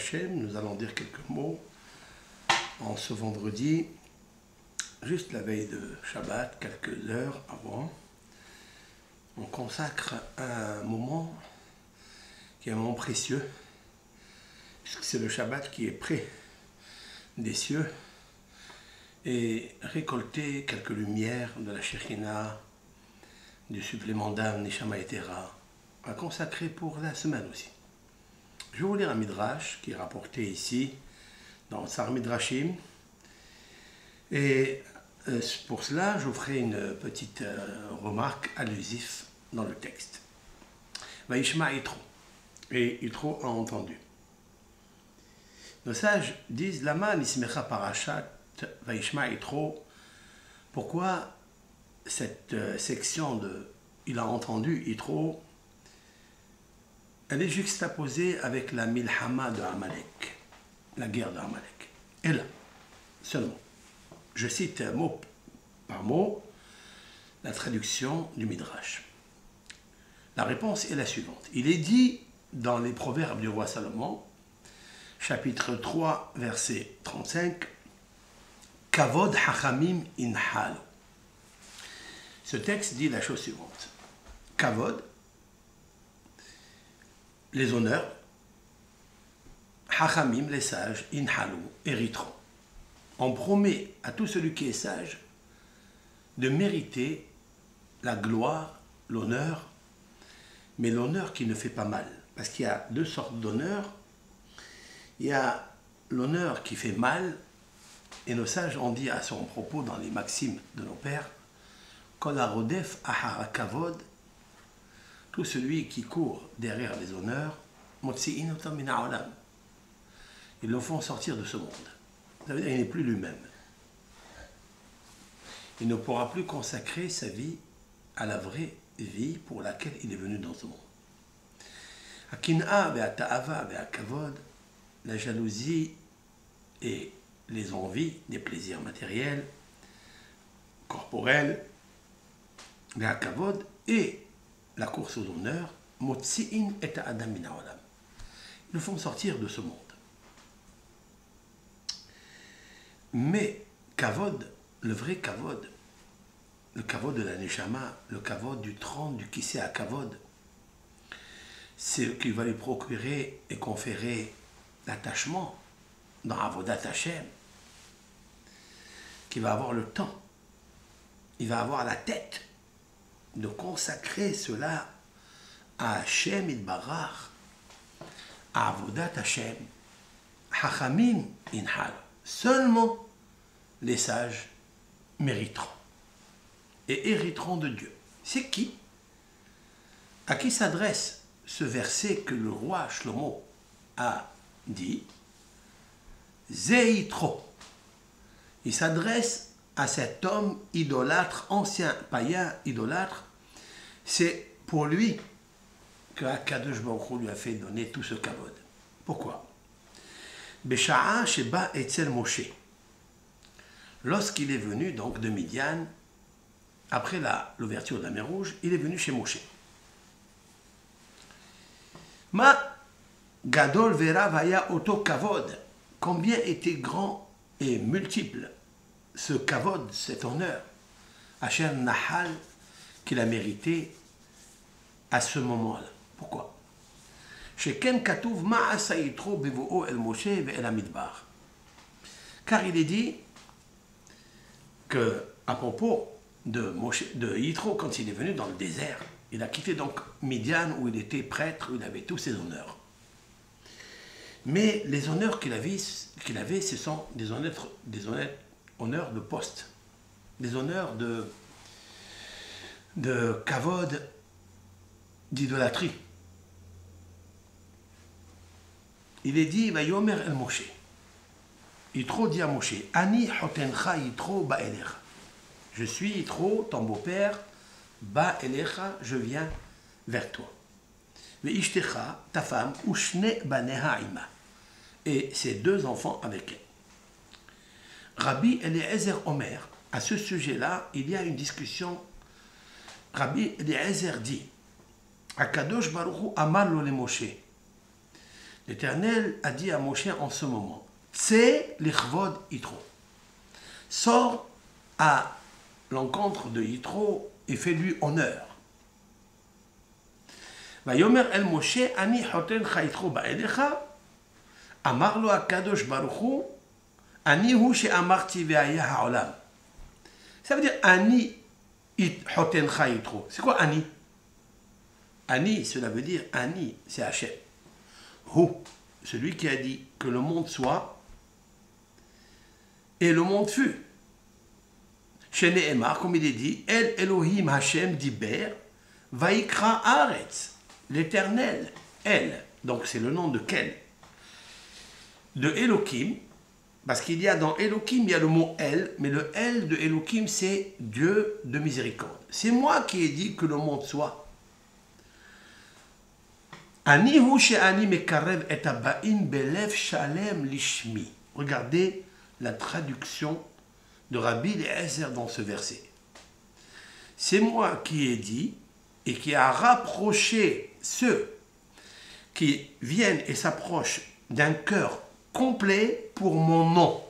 Hashem, nous allons dire quelques mots en ce vendredi, juste la veille de Shabbat, quelques heures avant. On consacre un moment qui est un moment précieux, puisque c'est le Shabbat qui est près des cieux, et récolter quelques lumières de la Shekhina, du supplément d'âme, Neshama Etera, à consacrer pour la semaine aussi. Je vais vous lire un midrash qui est rapporté ici, dans Sar Midrashim, et pour cela, je vous ferai une petite remarque allusive dans le texte. Vaishma Yitro, et Yitro a entendu. Nos sages disent Lama nismecha parashat Vaishma Yitro. Pourquoi cette section de il a entendu Yitro, elle est juxtaposée avec la milhama de Amalek, la guerre de Amalek. Et là, seulement, je cite mot par mot la traduction du Midrash. La réponse est la suivante. Il est dit dans les proverbes du roi Salomon, chapitre 3, verset 35, Kavod hachamim inhal. Ce texte dit la chose suivante. Kavod, les honneurs, hachamim, les sages, inhalu, hériteront. On promet à tout celui qui est sage de mériter la gloire, l'honneur, mais l'honneur qui ne fait pas mal. Parce qu'il y a deux sortes d'honneur. Il y a l'honneur qui fait mal, et nos sages ont dit à son propos dans les maximes de nos pères, Kol harodef ahara kavod, tout celui qui court derrière les honneurs, motzi'in otam min ha'olam, ils le font sortir de ce monde. Ça veut dire qu'il n'est plus lui-même. Il ne pourra plus consacrer sa vie à la vraie vie pour laquelle il est venu dans ce monde. Akin'a ve'ata'ava ve'akavod, la jalousie et les envies des plaisirs matériels, corporels, ve'akavod, et la course aux honneurs, motzi'in et adam min ha'olam, ils le font sortir de ce monde. Mais kavod, le vrai kavod, le kavod de la neshama, le kavod du trône, du kissé à kavod, c'est ce qui va lui procurer et conférer l'attachement dans Avodat Hashem, qui va avoir le temps, il va avoir la tête de consacrer cela à Hashem Itbarach, à Avodat Hashem, Hachamim inhal. Seulement les sages mériteront et hériteront de Dieu. C'est qui? À qui s'adresse ce verset que le roi Shlomo a dit? Zéitro. Il s'adresse à cet homme idolâtre, ancien païen idolâtre. C'est pour lui que Akadosh Baruch Hu lui a fait donner tout ce kavod. Pourquoi? Besha'a sheba etzel Moshe. Lorsqu'il est venu donc de Midian, après l'ouverture de la mer Rouge, il est venu chez Moshe. Ma gadol vera vaya auto kavod. Combien était grand et multiple ce kavod, cet honneur, Asher Nahal, qu'il a mérité à ce moment-là. Pourquoi? Sheken Katouv Ma'asa Yitro Bevo'o El Moshe Ve'el Amidbar. Car il est dit que, à propos de Yitro, quand il est venu dans le désert, il a quitté donc Midian où il était prêtre, où il avait tous ses honneurs. Mais les honneurs qu'il avait, ce sont des honneurs de poste, des honneurs de kavod, d'idolâtrie. Il est dit, Vayomer el Moshe. Yitro dit à Moshe, Ani hotencha Yitro ba'elecha. Je suis Yitro, ton beau-père, ba'elecha, je viens vers toi. Ve'ishtecha, ta femme, ushne baneha ima. Et ses deux enfants avec elle. Rabbi Eliezer Omer, à ce sujet-là, il y a une discussion. Rabbi Eliezer dit, Akadosh Baruch Hu amar lo le Moshe. l'Éternel a dit à Moshe en ce moment, c'est l'Ichvod Yitro. Sors à l'encontre de Yitro et fais-lui honneur. ויאמר אל משה, אני חותן לך יתרו בעליך, אמר לו הקדוש ברוך הוא, אני הוא שאמרתי והיה העולם. Ça veut dire, אני חותן לך יתרו. C'est quoi אני? Ani, cela veut dire Ani, c'est Hachem. Hu, celui qui a dit que le monde soit et le monde fut. Chez Nehemar, comme il est dit, El Elohim Hachem Diber, Vaikra Aretz, l'éternel, El. Donc c'est le nom de quel? De Elohim, parce qu'il y a dans Elohim, il y a le mot El, mais le El de Elohim, c'est Dieu de miséricorde. C'est moi qui ai dit que le monde soit. Ani hu she'ani mekarev et aba'in belev shalem lishmi. Regardez la traduction de Rabbi Eliezer dans ce verset. C'est moi qui ai dit et qui a rapproché ceux qui viennent et s'approchent d'un cœur complet pour mon nom.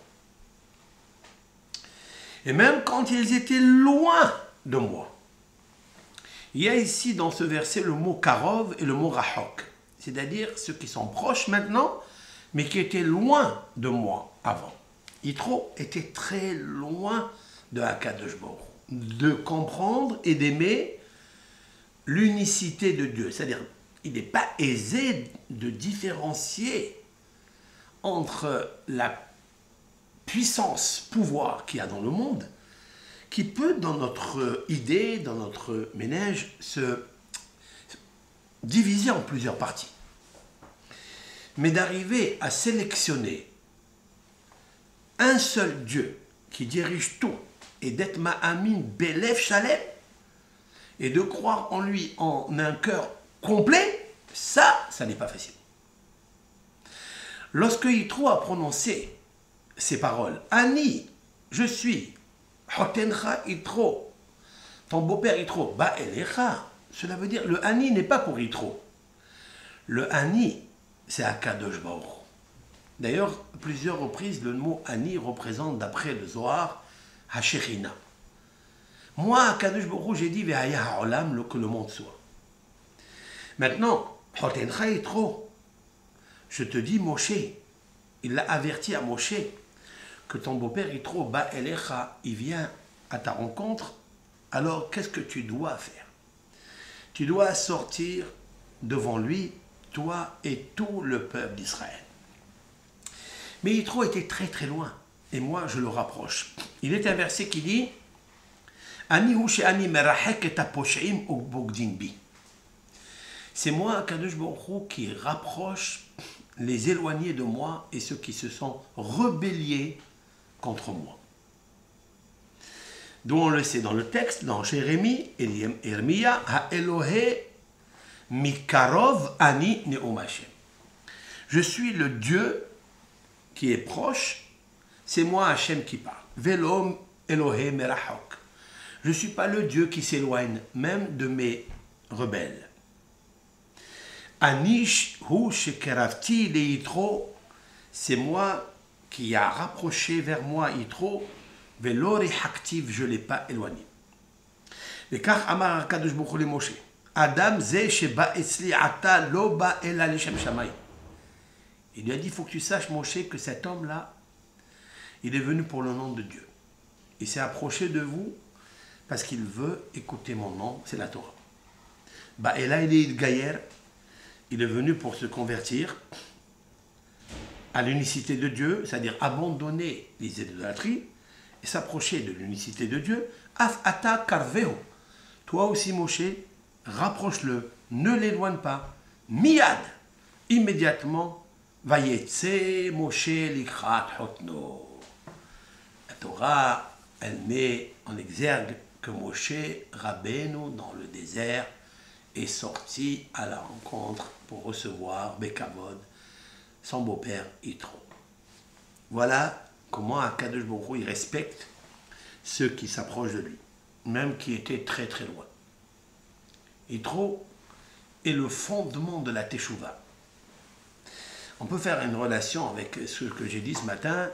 Et même quand ils étaient loin de moi. Il y a ici dans ce verset le mot karov et le mot rahok, c'est-à-dire ceux qui sont proches maintenant, mais qui étaient loin de moi avant. Yitro était très loin de Akadosh Baruch Hu, de comprendre et d'aimer l'unicité de Dieu. C'est-à-dire, il n'est pas aisé de différencier entre la puissance, pouvoir qu'il y a dans le monde, qui peut, dans notre idée, dans notre ménage, se diviser en plusieurs parties. Mais d'arriver à sélectionner un seul Dieu qui dirige tout, et d'être Ma'amin Belev Shalem, et de croire en lui en un cœur complet, ça n'est pas facile. Lorsque Yitro a prononcé ces paroles, Ani, je suis, Hotencha Yitro, ton beau-père Yitro, Ba'elecha, cela veut dire, le Ani n'est pas pour Yitro. Le Ani, c'est Akadosh Baruch Hu. D'ailleurs, à plusieurs reprises, le mot Ani représente, d'après le Zohar, Hashechina. Moi, Akadosh Baruch Hu, j'ai dit, Ve'aya ha'olam, que le monde soit. Maintenant, Hotencha Yitro, je te dis, Moshe, il l'a averti à Moshe, que ton beau-père Yitro, Ba'elecha, il vient à ta rencontre, alors qu'est-ce que tu dois faire? Tu dois sortir devant lui, toi et tout le peuple d'Israël. Mais Yitro était très très loin, et moi je le rapproche. Il est un verset qui dit Ani hu she'ani merachek et haposheim ubogdin bi. C'est moi, Akadosh Baruch Hu, qui rapproche les éloignés de moi et ceux qui se sont rebellés contre moi. D'où on le sait dans le texte, dans Jérémie, Ermia, Ha-Elohe Mikarov Ani Neum Hashem. Je suis le Dieu qui est proche, c'est moi Hashem qui parle. Velom Elohe Merachok. Je ne suis pas le Dieu qui s'éloigne même de mes rebelles. Anish hu shekeravti le Yitro, c'est moi qui a rapproché vers moi Yitro, velori haktiv, je ne l'ai pas éloigné. Et car Amar Akadosh Baruch Hu le Moshe, Adam ze sheba etzli ata lo ba ela leshem shamay. Il lui a dit, il faut que tu saches Moshe que cet homme-là, il est venu pour le nom de Dieu. Il s'est approché de vous parce qu'il veut écouter mon nom, c'est la Torah. Ba ela il est gayer. Il est venu pour se convertir à l'unicité de Dieu, c'est-à-dire abandonner les idolâtries et s'approcher de l'unicité de Dieu. Af ata karveo. Toi aussi, Moshe, rapproche-le, ne l'éloigne pas. Miyad, immédiatement, vayetse Moshe likrat hotno. La Torah, elle met en exergue que Moshe Rabbeinu, dans le désert, est sorti à la rencontre pour recevoir Bekavod, son beau-père Yitro. Voilà comment Akadosh Baruch Hu il respecte ceux qui s'approchent de lui, même qui étaient très très loin. Yitro est le fondement de la Teshuvah. On peut faire une relation avec ce que j'ai dit ce matin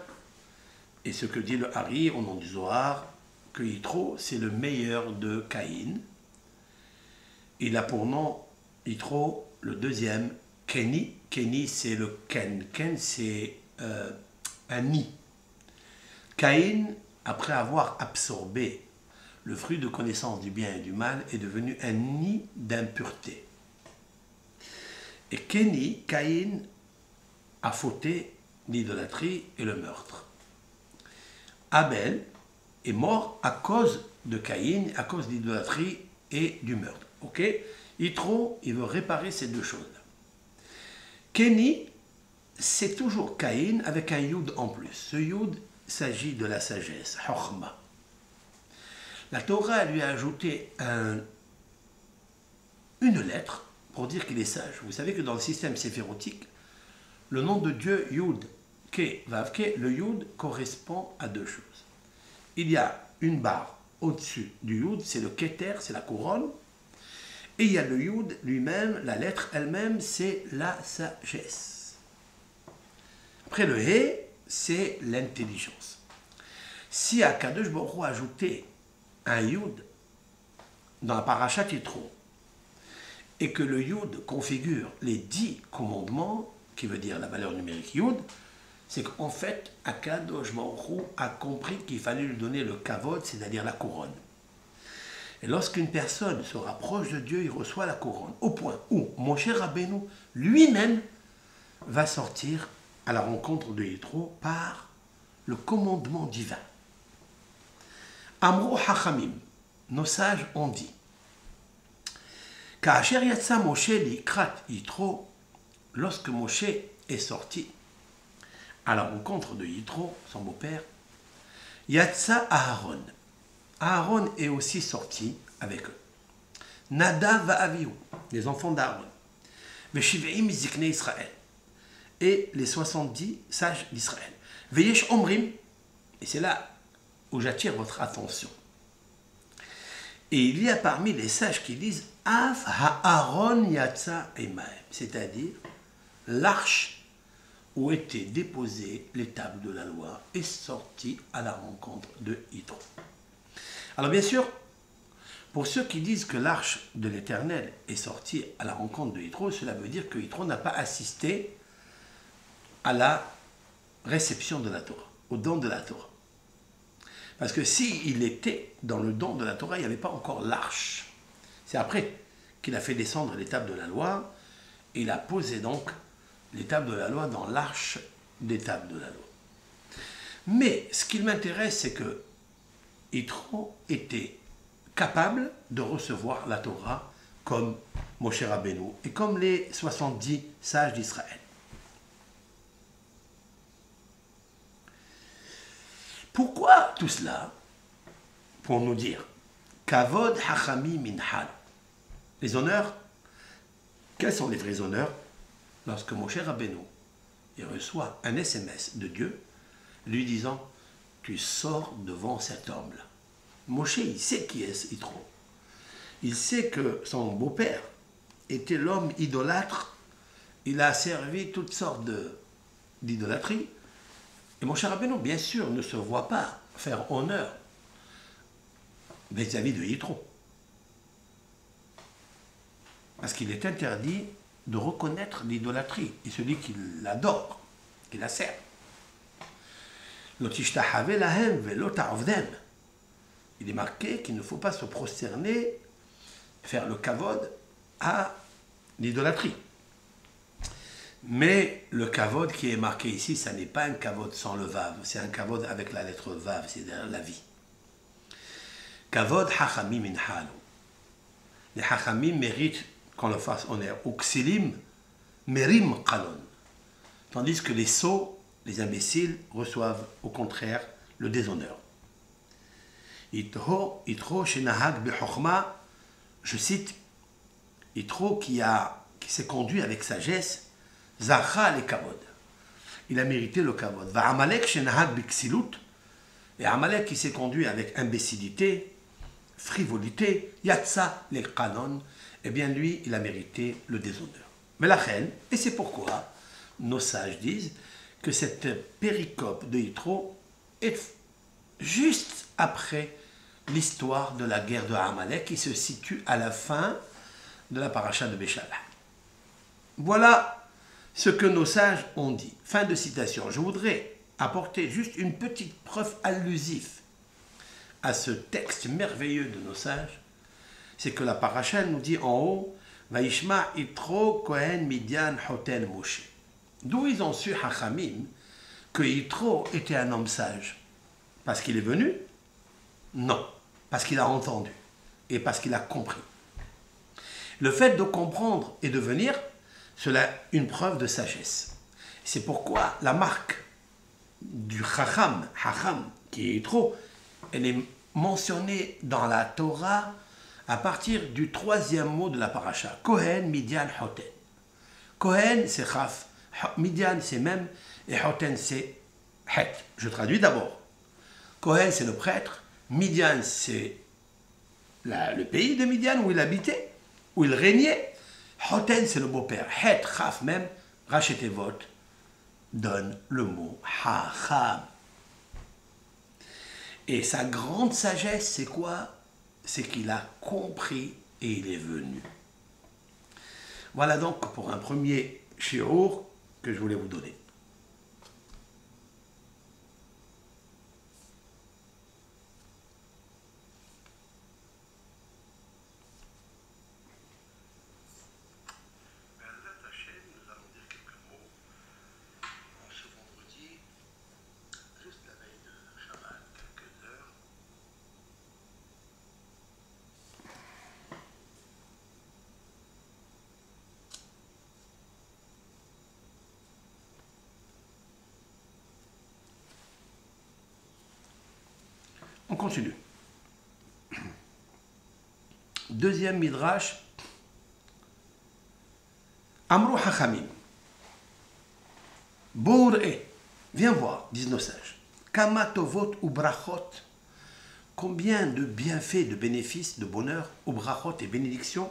et ce que dit le Hari au nom du Zohar, que Yitro, c'est le meilleur de Caïn. Il a pour nom Yitro, le deuxième, Kenny. Kenny, c'est le Ken. Ken, c'est un nid. Caïn, après avoir absorbé le fruit de connaissance du bien et du mal, est devenu un nid d'impureté. Et Kenny, Caïn, a fauté l'idolâtrie et le meurtre. Abel est mort à cause de Caïn, à cause de l'idolâtrie et du meurtre. Ok? Yitro, il veut réparer ces deux choses. Kenny, c'est toujours Caïn avec un yud en plus. Ce yud s'agit de la sagesse, Chokhma. La Torah lui a ajouté une lettre pour dire qu'il est sage. Vous savez que dans le système séphirotique, le nom de Dieu, Yud, Ke, Vav, Ke, le Yud correspond à deux choses. Il y a une barre au-dessus du Yud, c'est le Keter, c'est la couronne. Et il y a le Yud lui-même, la lettre elle-même, c'est la sagesse. Après le He, c'est l'intelligence. Si Akadosh Baruch Hu a ajouté un Yud dans la parashat Yitro, et que le Yud configure les 10 commandements, qui veut dire la valeur numérique Yud, c'est qu'en fait, Akadosh Baruch Hu a compris qu'il fallait lui donner le kavod, c'est-à-dire la couronne. Et lorsqu'une personne se rapproche de Dieu, il reçoit la couronne, au point où Moshe Rabbeinu lui-même va sortir à la rencontre de Yitro par le commandement divin. Amro Hachamim, nos sages ont dit, Ka'asher yatsa Moshe likrat Yitro, lorsque Moshe est sorti à la rencontre de Yitro, son beau-père, Yatsa Aaron. Aaron est aussi sorti avec eux. Nadav va Avihu, les enfants d'Aaron. Veshiveim ziknei Israël. Et les 70 sages d'Israël. Veyesh omrim, et c'est là où j'attire votre attention. Et il y a parmi les sages qui disent Af ha'aron yatsa emaim, c'est-à-dire l'arche où étaient déposées les tables de la loi est sortie à la rencontre de Yitro. Alors bien sûr, pour ceux qui disent que l'arche de l'Éternel est sortie à la rencontre de Yitro, cela veut dire que Yitro n'a pas assisté à la réception de la Torah, au don de la Torah. Parce que s'il était dans le don de la Torah, il n'y avait pas encore l'arche. C'est après qu'il a fait descendre les tables de la loi, et il a posé donc les tables de la loi dans l'arche des tables de la loi. Mais ce qui m'intéresse, c'est que Yitro était capable de recevoir la Torah comme Moshe Rabbeinu et comme les 70 sages d'Israël. Pourquoi tout cela? Pour nous dire Kavod Hachami Minhal. Les honneurs, quels sont les vrais honneurs? Lorsque Moshe Rabbeinu il reçoit un SMS de Dieu lui disant tu sors devant cet homme-là. Moshe, il sait qui est Yitro. Il sait que son beau-père était l'homme idolâtre. Il a servi toutes sortes d'idolâtries. Et Moshe Rabbeinu, bien sûr, ne se voit pas faire honneur vis-à-vis de Yitro. Parce qu'il est interdit de reconnaître l'idolâtrie et celui qui l'adore, qui la sert. Il est marqué qu'il ne faut pas se prosterner, faire le kavod à l'idolâtrie. Mais le kavod qui est marqué ici, ça n'est pas un kavod sans le vav, c'est un kavod avec la lettre vav, c'est-à-dire la vie. Kavod hachamim minhalu. Les hachamim méritent qu'on leur fasse honneur. Uksilim merim qalon. Tandis que les sots, les imbéciles, reçoivent au contraire le déshonneur. Yitro shenahag bechokhma, je cite, Yitro qui s'est conduit avec sagesse, zacha le kavod. Il a mérité le kavod. Va Amalek shenahag biksilut, et Amalek qui s'est conduit avec imbécilité, frivolité, yatsa le qanon, eh bien lui, il a mérité le déshonneur. Mais la reine, et c'est pourquoi nos sages disent que cette péricope de Yitro est juste après l'histoire de la guerre de Amalek qui se situe à la fin de la paracha de Béchala. Voilà ce que nos sages ont dit. Fin de citation. Je voudrais apporter juste une petite preuve allusive à ce texte merveilleux de nos sages. C'est que la paracha nous dit en haut Vaishma Yitro Kohen Midian Hoten Moshe. D'où ils ont su, Hachamim, que Yitro était un homme sage. Parce qu'il est venu? Non. Parce qu'il a entendu. Et parce qu'il a compris. Le fait de comprendre et de venir, cela est une preuve de sagesse. C'est pourquoi la marque du Chacham, qui est Yitro, elle est mentionnée dans la Torah à partir du 3e mot de la paracha. Kohen, Midian, Hoten. Kohen, c'est Chaf. Midian, c'est Mem. Et Hoten, c'est Het. Je traduis d'abord. Kohen, c'est le prêtre. Midian, c'est le pays de Midian où il habitait, où il régnait. Hoten, c'est le beau-père. Het, Chaf, Mem, Rachetevot, donne le mot Hacham. Et sa grande sagesse, c'est quoi? C'est qu'il a compris et il est venu. Voilà donc pour un premier shiur que je voulais vous donner. Nous allons dire quelques mots en ce vendredi, juste la veille de Shabbat, quelques heures. On continue. Deuxième midrash. Amrou Hachamim. Bouré. Viens voir, disent nos sages. Kamatovot ou brachot. Combien de bienfaits, de bénéfices, de bonheur, ou brachot et bénédictions